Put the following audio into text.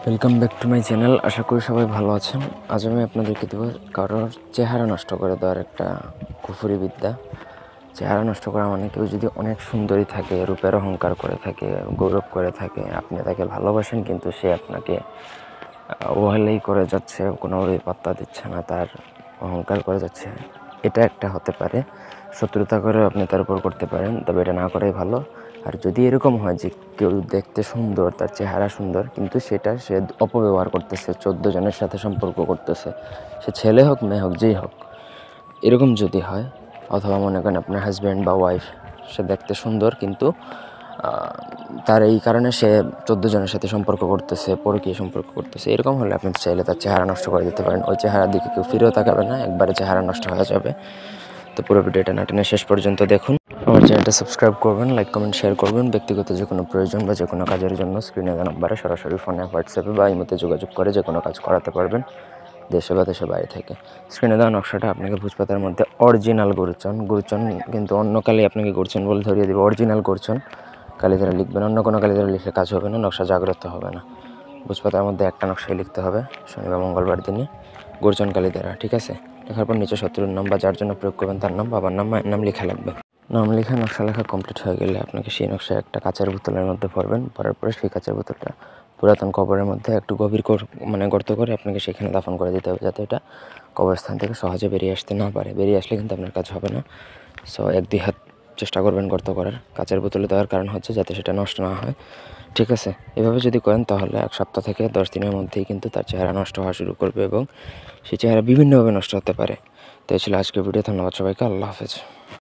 Welcome back to my channel. আশা করি সবাই ভালো আছেন। আজ আমি আপনাদেরকে দেবো কারোর চেহারা নষ্ট করে দেওয়ার একটা কুফুরি বিদ্যা। চেহারা নষ্ট করা মানে কেউ যদি অনেক সুন্দরী থাকে, রূপের অহংকার করে থাকে, গৌরব করে থাকে, আপনি তাকে ভালোবাসেন কিন্তু সে আপনাকে অবহেলাই করে যাচ্ছে, কোনোভাবেই পাত্তা দিচ্ছে না, তার অহংকার করে যাচ্ছে, এটা একটা হতে পারে। শত্রুতা করেও আপনি তার উপর করতে পারেন, তবে এটা না করাই ভালো। আর যদি এরকম হয় যে কেউ দেখতে সুন্দর, তার চেহারা সুন্দর, কিন্তু সেটা সে অপব্যবহার করতেছে, 14 জনের সাথে সম্পর্ক করতেছে, সে ছেলে হোক মেয়ে হোক যেই হোক, এরকম যদি হয়, অথবা মনে করেন আপনার হাজব্যান্ড বা ওয়াইফ, সে দেখতে সুন্দর কিন্তু তার এই কারণে সে 14 জনের সাথে সম্পর্ক করতেছে, পরকীয় সম্পর্ক করতেছে, এরকম হলে আপনি চাইলে তার চেহারা নষ্ট করে দিতে পারেন। ওই চেহারার দিকে কেউ ফিরেও তাকাবে না, একবারে চেহারা নষ্ট হয়ে যাবে। তো পুরো ভিডিওটা না টেনে শেষ পর্যন্ত দেখুন। আমার চ্যানেলটা সাবস্ক্রাইব করবেন, লাইক কমেন্ট শেয়ার করবেন। ব্যক্তিগত যে কোনো প্রয়োজন বা যে কোনো কাজের জন্য স্ক্রিনে দেওয়া নাম্বারে সরাসরি ফোনে, হোয়াটসঅ্যাপে বা ইমোতে যোগাযোগ করে যে কোনো কাজ করাতে পারবেন, দেশে বা দেশের বাইরে থেকে। স্ক্রিনে দেওয়া নকশাটা আপনাকে ভোজপাতার মধ্যে অরিজিনাল গুরুচন কিন্তু অন্য কালি আপনাকে গুরুচন বলে ধরিয়ে দেবে। অরিজিনাল গুরুচন কালি দ্বারা লিখবেন, অন্য কোনো কালি দ্বারা লিখলে কাজ হবে না, নকশা জাগ্রত হবে না। ভোজপাতার মধ্যে একটা নকশায় লিখতে হবে, শনিবার মঙ্গলবার দিনে গুরুচন কালি দ্বারা, ঠিক আছে? লেখার পর নিচে শত্রুর নাম বা যার জন্য প্রয়োগ করবেন তার নাম, বাবার নাম, মায়ের নাম লেখা লাগবে। নাম লেখা, নকশা লেখা কমপ্লিট হয়ে গেলে আপনাকে সেই নকশা একটা কাঁচের বোতলের মধ্যে ভরবেন। ভরার পরে সেই কাঁচের বোতলটা পুরাতন কবরের মধ্যে একটু গভীর গর্ত করে আপনাকে সেখানে দাফন করে দিতে হবে, যাতে এটা কবরস্থান থেকে সহজে বেরিয়ে আসতে না পারে। বেরিয়ে আসলে কিন্তু আপনার কাজ হবে না। সো 1-2 হাত চেষ্টা করবেন গর্ত করার। কাঁচের বোতলে দেওয়ার কারণ হচ্ছে যাতে সেটা নষ্ট না হয়, ঠিক আছে? এভাবে যদি করেন তাহলে 1 সপ্তাহ থেকে 10 দিনের মধ্যেই কিন্তু তার চেহারা নষ্ট হওয়া শুরু করবে এবং সেই চেহারা বিভিন্নভাবে নষ্ট হতে পারে। তো এই ছিল আজকের ভিডিও। ধন্যবাদ সবাইকে। আল্লাহ হাফেজ।